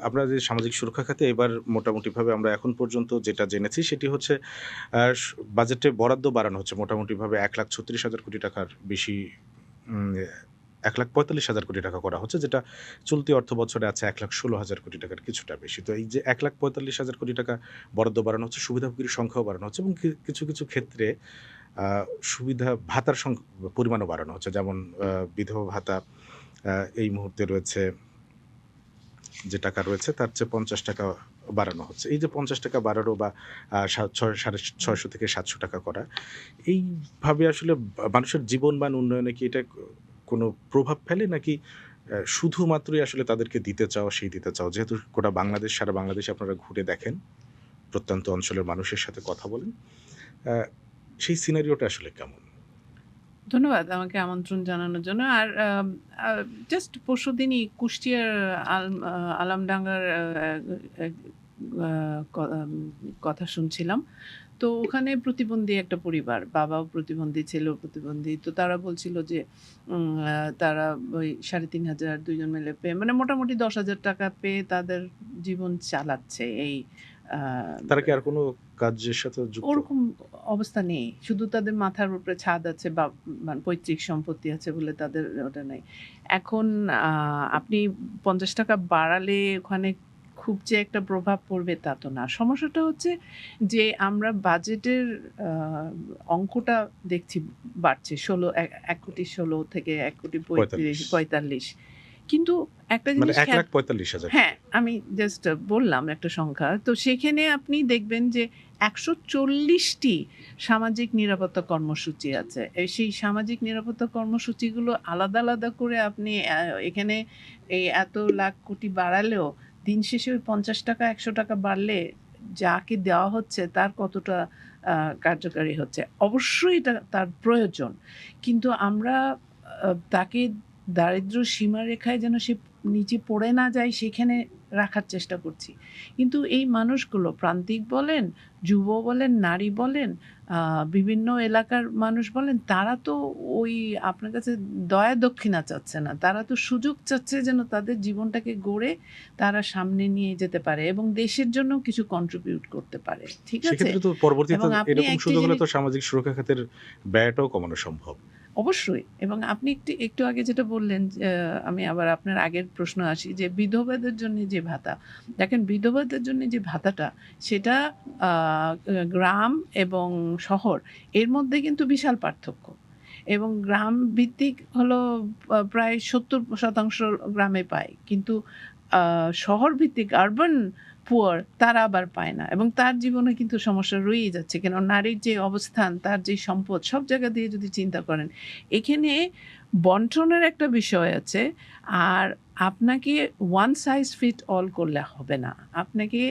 আমরা যে সামাজিক সুরক্ষা খাতে এবার মোটামুটিভাবে আমরা এখন পর্যন্ত যেটা জেনেছি সেটি হচ্ছে বাজেটে বরাদ্দ বাড়ানো হচ্ছে মোটামুটিভাবে 1,36,000 কোটি টাকার বেশি, 1,45,000 কোটি টাকা করা হচ্ছে, যেটা চলতি অর্থ বছরে আছে 1,16,000 কোটি টাকার কিছুটা বেশি। তো এই যে 1,45,000 কোটি টাকা বরাদ্দ বাড়ানো হচ্ছে, সুবিধাভোগীর সংখ্যাও বাড়ানো হচ্ছে এবং কিছু কিছু ক্ষেত্রে সুবিধা ভাতার পরিমাণও বাড়ানো হচ্ছে। যেমন বিধবা ভাতা এই মুহূর্তে রয়েছে যে টাকা রয়েছে তার চেয়ে 50 টাকা বাড়ানো হচ্ছে। এই যে 50 টাকা বাড়ানো বা 650 থেকে 700 টাকা করা, এইভাবে আসলে মানুষের জীবনমান উন্নয়নে কি এটা কোনো প্রভাব ফেলে, নাকি শুধুমাত্রই আসলে তাদেরকে দিতে চাও সেই দিতে চাও? যেহেতু গোটা বাংলাদেশ, সারা বাংলাদেশে আপনারা ঘুরে দেখেন, প্রত্যন্ত অঞ্চলের মানুষের সাথে কথা বলেন, সেই সিনারিওটা আসলে কেমন? ধন্যবাদ আমাকে আমন্ত্রণ জানানোর জন্য। আর জাস্ট পরশুদিনই কুষ্টিয়ার আলমডাঙ্গার কথা শুনছিলাম। তো ওখানে প্রতিবন্ধী একটা পরিবার, বাবাও প্রতিবন্ধী, ছেলেও প্রতিবন্ধী। তো তারা বলছিল যে তারা ওই ৩৫০০ দুজন মিলে পেয়ে, মানে মোটামুটি ১০,০০০ টাকা পেয়ে তাদের জীবন চালাচ্ছে। এই তারা কি আর কোনো কাজের সাথে যুক্ত? ওরকম অবস্থা নেই। শুধু তাদের মাথার উপরে ছাদ আছে বা মানে পৈতৃক সম্পত্তি আছে বলে তাদের ওটা নাই। এখন আপনি ৫০ টাকা বাড়ালে ওখানে খুব যে একটা প্রভাব পড়বে তা তো না। সমস্যাটা হচ্ছে যে আমরা বাজেটের আ অঙ্কটা দেখছি বাড়ছে। ১,১,১,১,১,৬০,০০০ থেকে ১,৩৫,০০০ ৪৫। কিন্তু একটা মানে জিনিস 1,৪৫,০০০। হ্যাঁ, আমি জাস্ট বললাম একটা সংখ্যা। তো সেখানে আপনি দেখবেন যে ১৪০টি সামাজিক নিরাপত্তা কর্মসূচি আছে। সেই সামাজিক নিরাপত্তা কর্মসূচিগুলো আলাদা, আলাদা করে আপনি এখানে এই এত লাখ কোটি বাড়ালেও দিন শেষে ওই ৫০ টাকা ১০০ টাকা বাড়লে যাকে দেওয়া হচ্ছে তার কতটা কার্যকারী হচ্ছে। অবশ্যই এটা তার প্রয়োজন। কিন্তু আমরা তাকে দারিদ্র্য সীমারেখায় যেন সে নিচে পড়ে না যায় সেখানে রাখার চেষ্টা করছি। কিন্তু এই মানুষগুলো প্রান্তিক বলেন, যুব বলেন, নারী বলেন, বিভিন্ন এলাকার মানুষ বলেন, তারা তো ওই আপনার কাছে দয়া দক্ষিণা চাচ্ছে না। তারা তো সুযোগ চাচ্ছে যেন তাদের জীবনটাকে গড়ে তারা সামনে নিয়ে যেতে পারে এবং দেশের জন্যও কিছু কন্ট্রিবিউট করতে পারে। ঠিক আছে? সেক্ষেত্রে তো পরবর্তীতে এবং আপনি এরকম একটি সুযোগ হলে জিনিস তো সামাজিক সুরক্ষা খাতের ব্যয়টাও কমানো সম্ভব। অবশ্যই। এবং আপনি একটু আগে যেটা বললেন যে আমি আবার আপনার আগের প্রশ্ন আসি যে বিধবাদের জন্য যে ভাতা। দেখেন বিধবাদের জন্য যে ভাতাটা সেটা আ গ্রাম এবং শহর এর মধ্যে কিন্তু বিশাল পার্থক্য। এবং গ্রাম ভিত্তিক হলো প্রায় ৭০% গ্রামে পায়। কিন্তু শহর ভিত্তিক আরবান পুয়ার তারা আবার পায় না এবং তার জীবনে কিন্তু সমস্যা রয়েই যাচ্ছে। কেন নারীর যে অবস্থান, তার যে সম্পদ সব জায়গা দিয়ে যদি চিন্তা করেন, এখানে বন্টনের একটা বিষয় আছে। আর আপনাকে one size fit all করলে হবে না। আপনাকে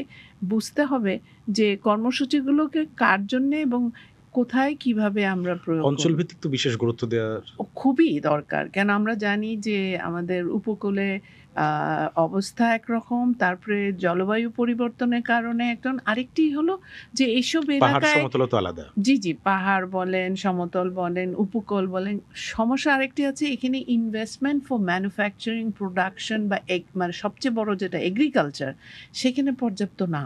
বুঝতে হবে যে কর্মসূচিগুলোকে কার জন্যে এবং কোথায় কিভাবে আমরা প্রয়োগ করব। অঞ্চলভিত্তিক তো বিশেষ গুরুত্ব দেওয়ার। খুবই দরকার। কেন আমরা জানি যে আমাদের উপকূলে আ অবস্থা একরকম, তারপরে জলবায়ু পরিবর্তনের কারণে আরেকটি হলো যে এইসব পাহাড় এলাকায় সমতলও তো আলাদা। জি, পাহাড় বলেন, সমতল বলেন, উপকূল বলেন। সমস্যা আরেকটি আছে এখানে ইনভেস্টমেন্ট ফর ম্যানুফ্যাকচারিং প্রোডাকশন বা মানে সবচেয়ে বড় যেটা এগ্রিকালচার সেখানে পর্যাপ্ত না।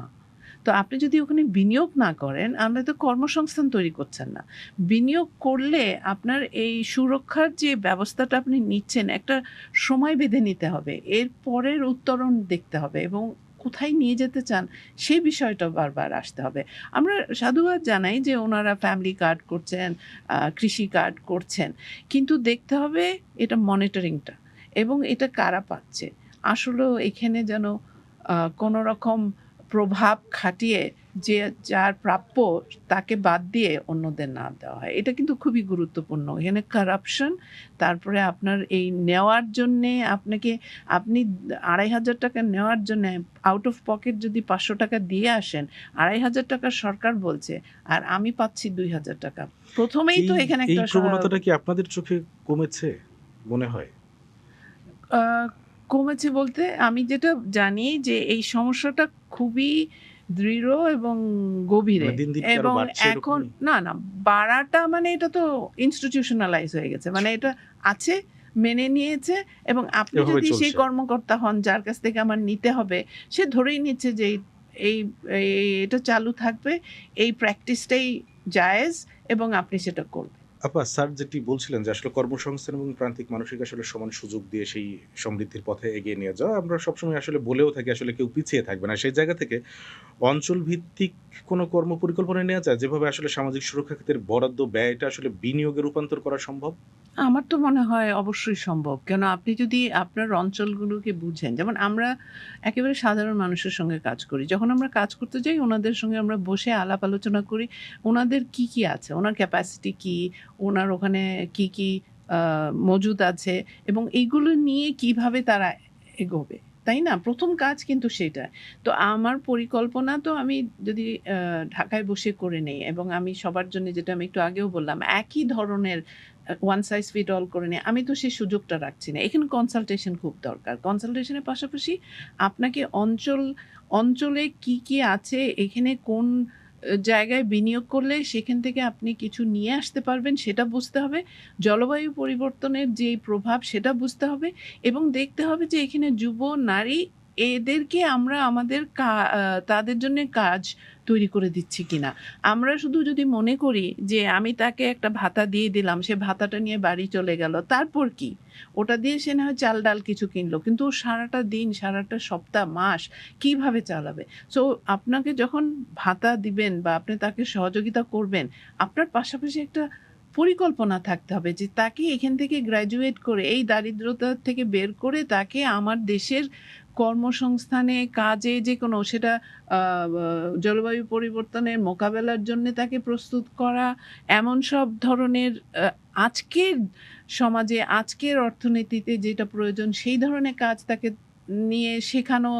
তো আপনি যদি ওখানে বিনিয়োগ না করেন, আপনি তো কর্মসংস্থান তৈরি করছেন না। বিনিয়োগ করলে আপনার এই সুরক্ষার যে ব্যবস্থাটা আপনি নিচ্ছেন, একটা সময় বেঁধে নিতে হবে। এর পরের উত্তরণ দেখতে হবে এবং কোথায় নিয়ে যেতে চান, সেই বিষয়টা বারবার আসতে হবে। আমরা সাধুবাদ জানাই যে ওনারা ফ্যামিলি কার্ড করছেন, কৃষি কার্ড করছেন। কিন্তু দেখতে হবে এটা মনিটরিংটা এবং এটা কারা পাচ্ছে। আসলেও এখানে যেন কোনো রকম প্রভাব খাটিয়ে যে যার প্রাপ্য তাকে বাদ দিয়ে অন্যদের না দেওয়া হয়। এটা কিন্তু খুবই গুরুত্বপূর্ণ। এখানে কারাপশন, তারপরে আপনার এই নেওয়ার জন্যে আপনি ৳২,৫০০ নেওয়ার জন্যে আউট অফ পকেট যদি ৳৫০০ দিয়ে আসেন, ৳২,৫০০ সরকার বলছে আর আমি পাচ্ছি ৳২,০০০। প্রথমেই তো এখানে এই একটা প্রবণতাটা কি আপনাদের চোখে কমেছে মনে হয়? আ কমেছে বলতে আমি যেটা জানি যে এই সমস্যাটা খুবই দৃঢ় এবং মানে গভীরে দিন, দিন কি আরো এবং বাড়ছে এখন এরকমই? না বাড়াটা মানে এটা তো institutionalize হয়ে গেছে। মানে এটা আছে, মেনে নিয়েছে, এবং আপনি এভাবে যদি সেই চলছে। কর্মকর্তা হন যার কাছ থেকে আমার নিতে হবে, সে ধরেই নিচ্ছে যে এই এটা চালু থাকবে, এই প্র্যাকটিসটাই জায়েজ, এবং আপনি সেটা করবেন। আপা, স্যার যেটি বলছিলেন যে আসলে কর্মসংস্থান এবং প্রান্তিক মানুষকে আসলে সমান সুযোগ দিয়ে সেই সমৃদ্ধির পথে এগিয়ে নিয়ে যাওয়া, আমরা সবসময় আসলে বলেও থাকি আসলে কেউ পিছিয়ে থাকবে না। সেই জায়গা থেকে অঞ্চল ভিত্তিক কোনো কর্ম পরিকল্পনা নেওয়া যায় যেভাবে আসলে সামাজিক সুরক্ষা খাতের বরাদ্দ ব্যয়টা আসলে বিনিয়োগে রূপান্তর করা সম্ভব? আমার তো মনে হয় অবশ্যই সম্ভব। কেন, আপনি যদি আপনার অঞ্চলগুলোকে বুঝেন, যেমন আমরা একেবারে সাধারণ মানুষের সঙ্গে কাজ করি। যখন আমরা কাজ করতে যাই ওনাদের সঙ্গে আমরা বসে আলাপ আলোচনা করি। ওনাদের কি আছে, ওনার ক্যাপাসিটি কি, ওনার ওখানে কি মজুদ আছে, এবং এইগুলো নিয়ে কিভাবে তারা এগোবে। তাই না? ১ম কাজ কিন্তু সেটা। তো আমার পরিকল্পনা তো আমি যদি ঢাকায় বসে করে নেই, এবং আমি সবার জন্য, যেটা আমি একটু আগেও বললাম, একই ধরনের ওয়ান সাইজ ফিট অল করে নেই, আমি তো সেই সুযোগটা রাখছি না। এখানে কনসালটেশন খুব দরকার। কনসালটেশনের পাশাপাশি আপনাকে অঞ্চলে কি আছে, এখানে কোন জায়গায় বিনিয়োগ করলে সেখান থেকে আপনি কিছু নিয়ে আসতে পারবেন সেটা বুঝতে হবে। জলবায়ু পরিবর্তনের যেই প্রভাব সেটা বুঝতে হবে, এবং দেখতে হবে যে এখানে যুব, নারী, এদেরকে আমরা আমাদের তাদের জন্যে কাজ তৈরি করে দিচ্ছি কিনা। আমরা শুধু যদি মনে করি যে আমি তাকে একটা ভাতা দিয়ে দিলাম, সে ভাতাটা নিয়ে বাড়ি চলে গেল, তারপর কি? ওটা দিয়ে সে না হয় চাল ডাল কিছু কিনলো, কিন্তু ও সারাটা দিন, সারাটা সপ্তাহ, মাস কিভাবে চালাবে? সো আপনাকে যখন ভাতা দিবেন বা আপনি তাকে সহযোগিতা করবেন, আপনার পাশাপাশি একটা পরিকল্পনা থাকতে হবে যে তাকে এখান থেকে গ্র্যাজুয়েট করে, এই দারিদ্রতা থেকে বের করে, তাকে আমার দেশের কর্মসংস্থানে, কাজে, যেকোনো, সেটা জলবায়ু পরিবর্তনের মোকাবেলার জন্যে তাকে প্রস্তুত করা, এমন সব ধরনের আজকের সমাজে, আজকের অর্থনীতিতে যেটা প্রয়োজন সেই ধরনের কাজ তাকে নিয়ে শেখানো,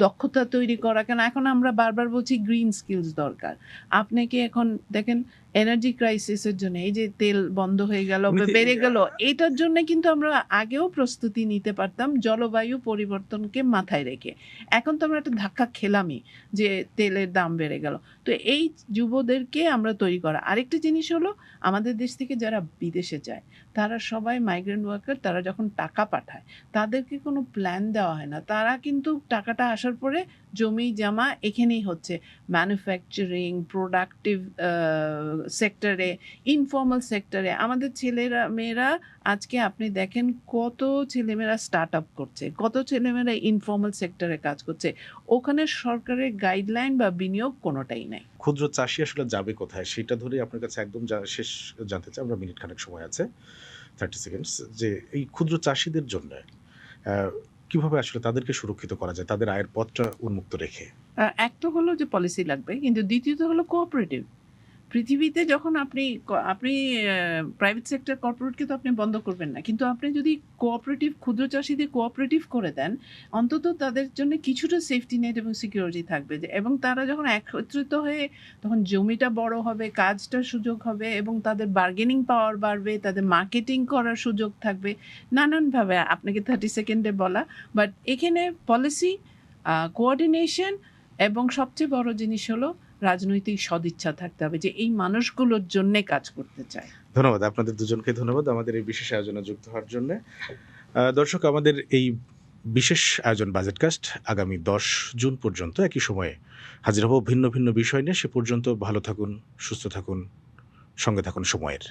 দক্ষতা তৈরি করা। কেন এখন আমরা বারবার বলছি গ্রিন স্কিলস দরকার। আপনাকে এখন দেখেন এনার্জি ক্রাইসিসের জন্য, এই যে তেল বন্ধ হয়ে গেল বা এমনিতে বেড়ে গেল, এটার জন্য কিন্তু আমরা আগেও প্রস্তুতি নিতে পারতাম জলবায়ু পরিবর্তনকে মাথায় রেখে। এখন তো আমরা একটা ধাক্কা খেলামই যে তেলের দাম বেড়ে গেল। তো এই যুবদেরকে আমরা তৈরি করা। আরেকটা জিনিস হলো, আমাদের দেশ থেকে যারা বিদেশে যায় তারা সবাই মাইগ্রেন্ট ওয়ার্কার, তারা যখন টাকা পাঠায় তাদেরকে কোনো প্ল্যান দেওয়া হয় না। তারা কিন্তু টাকাটা আসার পরে জমি জমা এখানেই হচ্ছে, ম্যানুফ্যাকচারিং, প্রোডাক্টিভ সেক্টরে, ইনফর্মাল সেক্টরে। আমাদের ছেলেরা মেয়েরা আজকে আপনি দেখেন কত ছেলেমেয়েরা স্টার্ট আপ করছে, কত ছেলেমেয়েরা ইনফর্মাল সেক্টরে কাজ করছে। ওখানে সরকারের গাইডলাইন বা বিনিয়োগ কোনোটাই নাই। ক্ষুদ্র চাষি আসলে যাবে কোথায় সেটা ধরেই আপনার কাছে একদম শেষ জানতে চাই, আমরা মিনিট খানেক সময় আছে, 30 সেকেন্ডস, যে এই ক্ষুদ্র চাষিদের জন্য কিভাবে আসলে তাদেরকে সুরক্ষিত করা যায় তাদের আয়ের পথটা উন্মুক্ত রেখে? এক তো হলো যে পলিসি লাগবে, কিন্তু দ্বিতীয়ত হলো কোঅপারেটিভ। পৃথিবীতে যখন আপনি প্রাইভেট সেক্টর, কর্পোরেটকে তো আপনি বন্ধ করবেন না, কিন্তু আপনি যদি কোঅপারেটিভ, ক্ষুদ্র চাষীদের কোঅপারেটিভ করে দেন, অন্তত তাদের জন্য কিছুটা সেফটি নেট এবং সিকিউরিটি থাকবে, যে এবং তারা যখন একত্রিত হয়ে, তখন জমিটা বড় হবে, কাজটার সুযোগ হবে, এবং তাদের বার্গেনিং পাওয়ার বাড়বে, তাদের মার্কেটিং করার সুযোগ থাকবে নানানভাবে। আপনাকে 30 সেকেন্ডে বলা, বাট এখানে পলিসি, কোঅর্ডিনেশন, এবং সবচেয়ে বড় জিনিস হলো রাজনৈতিক সদিচ্ছা থাকতে হবে যে এই মানুষগুলোর জন্যে কাজ করতে চায়। ধন্যবাদ আপনাদের দুজনকে, ধন্যবাদ আমাদের এই বিশেষ আয়োজনে যুক্ত হওয়ার জন্য। দর্শক, আমাদের এই বিশেষ আয়োজন বাজেটকাস্ট আগামী 10 জুন পর্যন্ত একই সময়ে হাজির হব ভিন্ন ভিন্ন বিষয় নিয়ে। সে পর্যন্ত ভালো থাকুন, সুস্থ থাকুন, সঙ্গে থাকুন সময়ের।